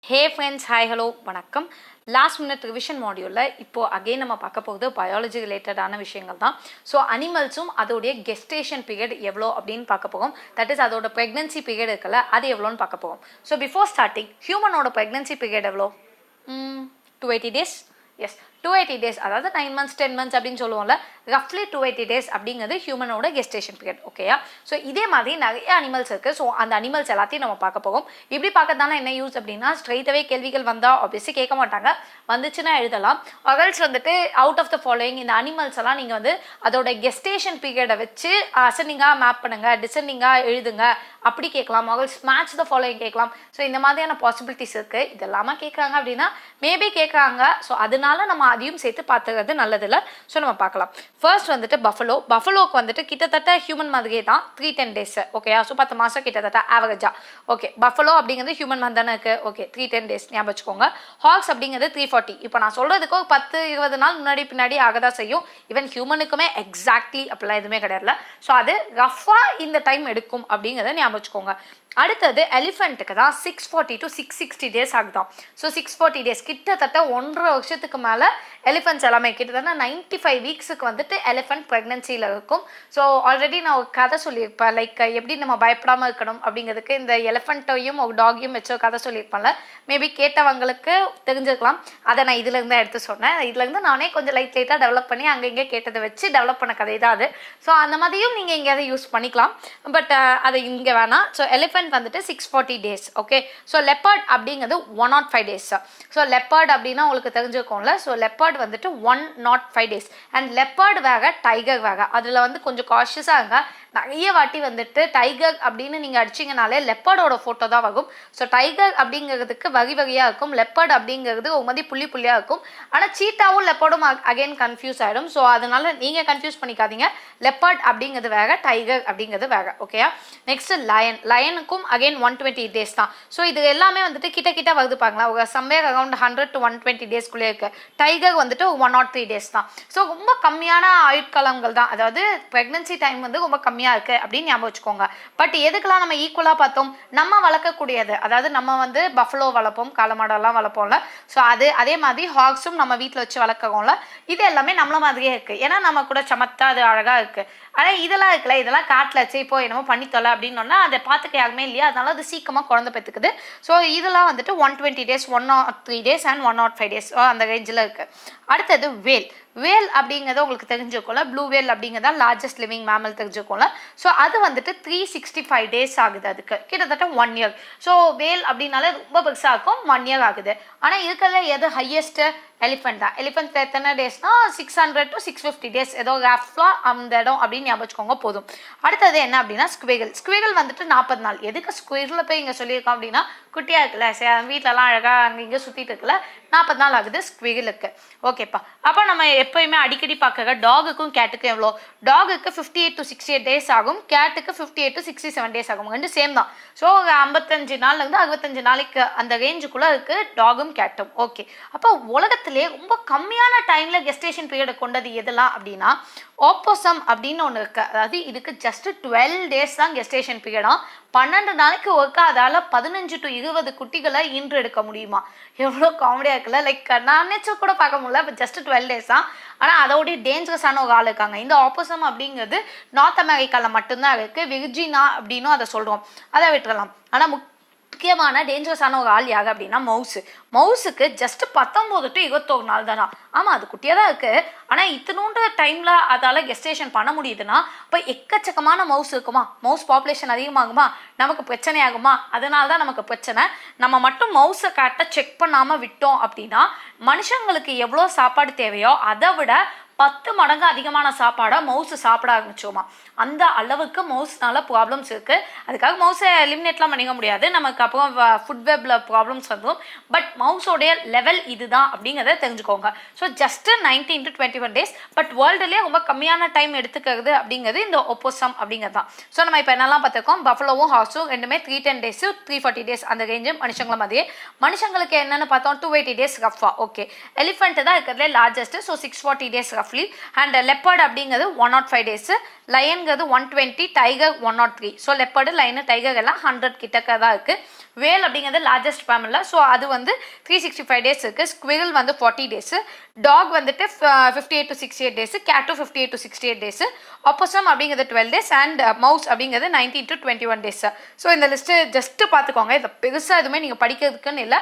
Hey friends, hi, hello, வணக்கம். Last minute revision மாடியூலில் இப்போது again நம்ம பார்க்க போகுது பயாலஜி ரிலேட்டடான விஷயங்கள் தான். ஸோ அனிமல்ஸும் அதோடைய கெஸ்டேஷன் பீரியட் எவ்வளோ அப்படின்னு பார்க்க போகும். தட் இஸ் அதோட ப்ரெக்னன்சி பீரியட் இருக்குல்ல, அது எவ்வளோன்னு பார்க்க போகும். ஸோ பிஃபோர் ஸ்டார்டிங் ஹியூமனோட ப்ரெக்னன்சி பீரியட் எவ்வளோ? 280 டேஸ். எஸ், 280 டேஸ், அதாவது 9 months 10 months அப்படின்னு சொல்லுவோம்ல, ரஃப்லி 280 டேஸ் அப்படிங்கிறது ஹியூமனோட கெஸ்டேஷன் பீரியட். ஓகேயா? ஸோ இதே மாதிரி நிறைய அனிமல்ஸ் இருக்குது. ஸோ அந்த அனிமல்ஸ் எல்லாத்தையும் நம்ம பார்க்க போகும். இப்படி பார்க்கறதால என்ன யூஸ் அப்படின்னா, ஸ்ட்ரெயிட்டாகவே கேள்விகள் வந்தால் ஆப்வியஸ்லி கேட்க மாட்டாங்க, வந்துச்சுன்னா எழுதலாம். ஆர்எல்ஸ் வந்துட்டு அவுட் ஆஃப் த ஃபாலோயிங் இந்த அனிமல்ஸ் எல்லாம் நீங்கள் வந்து அதோட கெஸ்டேஷன் பீரியடை வச்சு அசெண்டிங்காக மேப் பண்ணுங்க, டிசெண்டிங்காக எழுதுங்க அப்படி கேட்கலாம். ஆர்எல்ஸ் மேட்ச் த ஃபாலோயிங் கேட்கலாம். ஸோ இந்த மாதிரியான பாசிபிலிட்டிஸ் இருக்குது. இதெல்லாமா கேட்குறாங்க அப்படின்னா மேபி கேட்குறாங்க. ஸோ அதனால நம்ம அதையும் சேர்த்து பார்த்துக்கிறது நல்லதில்லை. ஸோ நம்ம பார்க்கலாம். ஃபர்ஸ்ட் வந்துட்டு பஃபலோக்கு வந்துட்டு கிட்டத்தட்ட ஹியூமன் மாதிரியே தான் 310 டேஸ். ஓகேயா? ஸோ 10 மாதம் கிட்டத்தட்ட ஆவரேஜா. ஓகே, பஃபலோ அப்படிங்கிறது ஹியூமன் மாதிரி தானே இருக்குது. ஓகே, 310 டேஸ் ஞாபகம் வச்சுக்கோங்க. ஹாக்ஸ் அப்படிங்கிறது 340. இப்போ நான் சொல்கிறதுக்கு 10-20 நாள் முன்னாடி பின்னாடி ஆகதான் செய்யும். ஈவன் ஹியூமனுக்குமே எக்ஸாக்ட்லி அப்படிலாம் எதுவுமே கிடையாது. ஸோ அது ரஃபாக இந்த டைம் எடுக்கும் அப்படிங்கிறத ஞாபகம் வச்சுக்கோங்க. அடுத்தது எலிஃபெண்ட்டுக்கு தான் 640 to 660 டேஸ் ஆகுதான். ஸோ 640 டேஸ் கிட்டத்தட்ட 1.5 வருஷத்துக்கு மேலே எலிஃபெண்ட்ஸ் எல்லாமே கிட்டத்தட்ட 95 வீக்ஸுக்கு வந்துட்டு எலிஃபெண்ட் ப்ரெக்னன்சியில் இருக்கும். ஸோ ஆல்ரெடி நான் ஒரு கதை சொல்லியிருப்பேன், லைக் எப்படி நம்ம பயப்படாமல் இருக்கணும் அப்படிங்கிறதுக்கு இந்த எலிஃபெண்ட்டையும் ஒரு டாகையும் வச்சு ஒரு கதை சொல்லியிருப்பேன்ல. மேபி கேட்டவங்களுக்கு தெரிஞ்சிருக்கலாம். அதை நான் இதுலேருந்து எடுத்து சொன்னேன். இதுலேருந்து நானே கொஞ்சம் லைட்டாக டெவலப் பண்ணி அங்கே இங்கே கேட்டதை வச்சு டெவலப் பண்ண கதை தான் அது. ஸோ அந்த மாதிரியும் நீங்கள் எங்கேயாவது யூஸ் பண்ணிக்கலாம். பட் அது இங்கே வேணாம். ஸோ எலிஃபெண்ட் வந்துட்டு 640 டேஸ். ஓகே, ஸோ லெப்பர்ட் அப்படிங்கிறது 105 டேஸ். ஸோ லெப்பர்ட் அப்படின்னா உங்களுக்கு தெரிஞ்சுக்கோங்கள. ஸோ லெப்பர்ட் வந்துட்டு 105 டேஸ். அண்ட் லெப்பர்ட் வேக டைகர் வேக அதில் வந்து கொஞ்சம் காஷியஸாக இருங்க. நிறைய வாட்டி வந்துட்டு டைகர் அப்படின்னு நீங்கள் அடிச்சிங்கனாலே லெப்பர்டோட ஃபோட்டோ தான் வரும். ஸோ டைகர் அப்படிங்கிறதுக்கு வகையாக இருக்கும், லெப்பர்ட் அப்படிங்கிறது ஒரு மாதிரி புள்ளி புள்ளியாக இருக்கும். ஆனால் சீட்டாவும் லெப்பர்டும் அகைன் கன்ஃபியூஸ் ஆகிடும். ஸோ அதனால நீங்கள் கன்ஃபியூஸ் பண்ணிக்காதீங்க. லெப்பர்ட் அப்படிங்கிறது வேக, டைகர் அப்படிங்கிறது வேக. ஓகேயா? நெக்ஸ்ட் லயனுக்கும் அகைன் 120 டேஸ் தான். ஸோ இது எல்லாமே வந்துட்டு கிட்ட வருது பாருங்களா, ஒரு சம்வேர் அரௌண்ட் 100 to 120 டேஸ்க்குள்ளே இருக்குது. டைகர் வந்துட்டு 103 டேஸ் தான். ஸோ ரொம்ப கம்மியான ஆயுட்காலங்கள் தான், அதாவது ப்ரெக்னன்சி டைம் வந்து ரொம்ப கம்மியாக இருக்குது அப்படின்னு ஞாபகம் வச்சுக்கோங்க. பட் எதுக்கெல்லாம் நம்ம ஈக்குவலாக பார்த்தோம், நம்ம வளர்க்கக்கூடியது, அதாவது நம்ம வந்து பஃபலோ வளர்ப்போம், காலமாடெல்லாம் வளர்ப்போம்ல. ஸோ அதே மாதிரி ஹாக்ஸும் நம்ம வீட்டில் வச்சு வளர்க்குறோம்ல. இது எல்லாமே நம்மள மாதிரியே இருக்குது. ஏன்னா நம்ம கூட சமத்தா அது அழகாக இருக்குது. ஆனால் இதெல்லாம் இருக்குல்ல, இதெல்லாம் காட்டில் வச்சு இப்போ என்னமோ பண்ணித்தோல அப்படின்னோன்னா அதை பார்த்துக்க யாருமே இல்லையா, அதனால அது சீக்கிரமாக குழந்தை பெற்றுக்குது. ஸோ இதெல்லாம் வந்துட்டு 120 டேஸ், 103 டேஸ் அண்ட் 105 டேஸ் அந்த ரேஞ்சில் இருக்குது. அடுத்தது வேல் அப்படிங்கிறத உங்களுக்கு தெரிஞ்சுக்கோல. ப்ளூ வேல் அப்படிங்கிறதா லார்ஜஸ்ட் லிவிங் மேமல் தெரிஞ்சுக்கோல. ஸோ அது வந்துட்டு 365 டேஸ் ஆகுது, அதுக்கு கிட்டத்தட்ட 1 year. ஸோ வேல் அப்படின்னாலே ரொம்ப பெருசாக இருக்கும், 1 year ஆகுது. ஆனால் இருக்கிறதுல எது ஹையஸ்ட்டு? எலிஃபெண்ட் தான். எலிஃபெண்ட் எத்தனை டேஸ்னா 600 to 650 டேஸ், ஏதோ ரஃப்லாக அந்த இடம் அப்படின்னு ஞாபகம் வச்சுக்கோங்க போதும். அடுத்தது என்ன அப்படின்னா ஸ்குவிரல் வந்துட்டு 40 நாள். எதுக்கு ஸ்குவிரலில் போய் இங்கே சொல்லியிருக்கோம் அப்படின்னா, குட்டியாக இருக்குல்ல, வீட்டிலலாம் அழகாக அங்கே இங்கே சுற்றிட்டு இருக்குல்ல, 40 நாள் ஆகுது ஸ்குவிரலுக்கு. ஓகேப்பா. அப்போ நம்ம எப்போயுமே அடிக்கடி பார்க்குற டாகுக்கும் கேட்டுக்கும் எவ்வளோ? டாகுக்கு 58 to 68 டேஸ் ஆகும், கேட்டுக்கு 58 to 67 டேஸ் ஆகும். ரெண்டு சேம் தான். ஸோ 55 நாள்லேருந்து 65 நாளைக்கு அந்த ரேஞ்சுக்குள்ளே இருக்குது டாகும் கேட்டும். ஓகே, அப்போ உலகத்திலே ரொம்ப கம்மியான டைமில் கெஸ்டேஷன் பீரியடை கொண்டது எதெல்லாம் அப்படின்னா ஓப்போசம் அப்படின்னு ஒன்று இருக்குது. அதாவது இதுக்கு ஜஸ்ட் 12 டேஸ் தான் கெஸ்டேஷன் பீரியடாக. 12 நாளைக்கு ஒர்க்கா அதால் 15 to 20 குட்டிகளை ஈன்று எடுக்க முடியுமா? எவ்வளோ காமெடியாக இருக்குல்ல. லைக் நான் நினச்சல் கூட பார்க்க முடியல. இப்போ ஜஸ்ட் 12 டேஸ் தான். ஆனால் அதோடைய டேஞ்சரஸான ஒரு ஆள் இருக்காங்க. இந்த ஆப்போசம் அப்படிங்கிறது நார்த் அமெரிக்காவில் மட்டும்தான் இருக்குது. விர்ஜினா அப்படின்னும் அதை சொல்கிறோம், அதை விட்டுறலாம். ஆனால் முக்கியமான டேஞ்சரஸான ஒரு ஆள் யாரு அப்படின்னா மவுஸுக்கு ஜஸ்ட் 19 to 21 நாள் தானா. ஆமாம், அது குட்டியாக தான் இருக்குது. ஆனால் இத்தனோண்டு டைமில் அதால் கெஸ்டேஷன் பண்ண முடியுதுன்னா இப்போ எக்கச்சக்கமான மவுஸ் இருக்குமா? மவுஸ் பாப்புலேஷன் அதிகமாகுமா? நமக்கு பிரச்சனை ஆகுமா? அதனால தான் நமக்கு பிரச்சனை. நம்ம மட்டும் மவுஸை கரெக்டாக செக் பண்ணாமல் விட்டோம் அப்படின்னா மனுஷங்களுக்கு எவ்வளோ சாப்பாடு தேவையோ அதை விட 10 மடங்கு அதிகமான சாப்பாடை மவுஸு சாப்பிட ஆரம்பிச்சோமா. அந்த அளவுக்கு மவுஸ்னால ப்ராப்ளம்ஸ் இருக்குது. அதுக்காக மவுஸை எலிமினேட்லாம் பண்ணிக்க முடியாது, நமக்கு அப்புறம் ஃபுட் வெப்பில் ப்ராப்ளம்ஸ் வந்துடும். பட் மவுஸோடைய லெவல் இதுதான் அப்படிங்கிறத தெரிஞ்சுக்கோங்க. So just 19 to 21 days. But வேர்ல்டுலேயே ரொம்ப கம்மியான டைம் எடுத்துக்கிறது அப்படிங்கிறது இந்த ஒப்போசம் அப்படிங்கிறது தான். ஸோ நம்ம இப்போ என்னெல்லாம் பார்த்துருக்கோம், பஃபலோவும் ஹார்ஸும் ரெண்டுமே 310 டேஸு 340 டேஸ் அந்த ரேஞ்சு மனுஷங்கள மாதிரியே. மனுஷங்களுக்கு என்னென்னு பார்த்தோம், 280 டேஸ் ரஃபா. ஓகே, எலிஃபெண்ட் தான் இருக்கிறதுலே லார்ஜஸ்ட்டு. ஸோ 640 டேஸ் ரஃப்லி. அண்ட் லெப்பர்ட் அப்படிங்கிறது 105 டேஸ், லயன்கிறது 120, tiger 103. So leopard, lion, tiger எல்லாம் 100 கிட்டக்க தான் இருக்குது. வேல் அப்படிங்கிறது லார்ஜஸ்ட் ஃபேமிலியில், ஸோ அது வந்து 365 டேஸ் இருக்குது. ஸ்குவிரல் வந்து 40 டேஸு, டாக் வந்துட்டு 58 to 68 டேஸு, கேட்டும் 58 to 68 டேஸு, ஆப்போசம் அப்படிங்கிறது 12 டேஸ் அண்ட் மவுஸ் அப்படிங்கிறது 19 to 21 டேஸ். ஸோ இந்த லிஸ்ட்டு ஜஸ்ட்டு பார்த்துக்கோங்க, இதை பெருசாக எதுவுமே நீங்கள் படிக்கிறதுக்குன்னு இல்லை,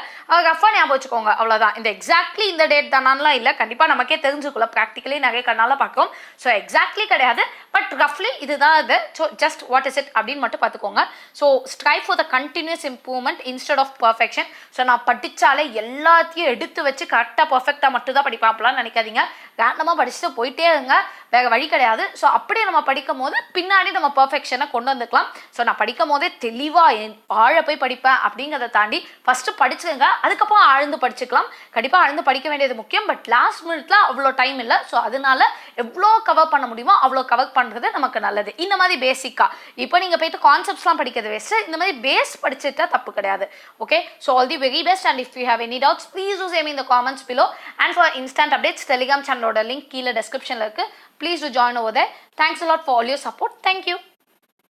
ரஃபாக ஞாபகம் வச்சுக்கோங்க, அவ்வளோதான். இந்த எக்ஸாக்ட்லி இந்த டேட் தானான்லாம் இல்லை, கண்டிப்பாக நமக்கே தெரிஞ்சுக்கல, ப்ராக்டிக்கலி நிறைய கண்ணால் பார்க்கும். ஸோ எக்ஸாக்ட்லி கிடையாது, பட் ரஃப்லி இதுதான் இது. So just what is it அப்படின்னு மட்டும் பார்த்துக்கோங்க. So strive for the continuous improvement instead of perfection. So நான் படித்தாலே எல்லாத்தையும் எடுத்து வச்சு கரெக்டாக பர்ஃபெக்டாக மட்டும் தான் படிப்பேன் அப்படிலாம் நினைக்காதீங்க. ரேண்டமாக படிச்சுட்டு போயிட்டே இருங்க, வேறு வழி கிடையாது. ஸோ அப்படியே நம்ம படிக்கும் போது பின்னாடி நம்ம பர்ஃபெக்ஷனை கொண்டு வந்துக்கலாம். ஸோ நான் படிக்கும் போதே தெளிவாக ஆழ போய் படிப்பேன் அப்படிங்கிறத தாண்டி ஃபஸ்ட்டு படிச்சுங்க, அதுக்கப்புறம் ஆழ்ந்து படிச்சுக்கலாம். கண்டிப்பாக ஆழ்ந்து படிக்க வேண்டியது முக்கியம், பட் லாஸ்ட் மினிட்ல அவ்வளோ டைம் இல்லை. ஸோ அதனால எவ்வளோ கவர் பண்ண முடியுமோ அவ்வளோ கவர் பண்ணுறது நமக்கு நல்லது. இந்த மாதிரி பேசிக்காக இப்போ நீங்கள் போய்ட்டு கான்செப்ட்ஸ்லாம் படிக்கிறது வேஸ்ட்டு, இந்த மாதிரி பேஸ் படிச்சுட்டா தப்பு கிடையாது. Okay, so all the very best, and if you have any doubts please do same in the comments below. And for instant updates Telegram சேனலோட லிங்க் கீழே டிஸ்கிரிப்ஷனில் இருக்குது. Please do join over there. Thanks a lot for all your support. Thank you.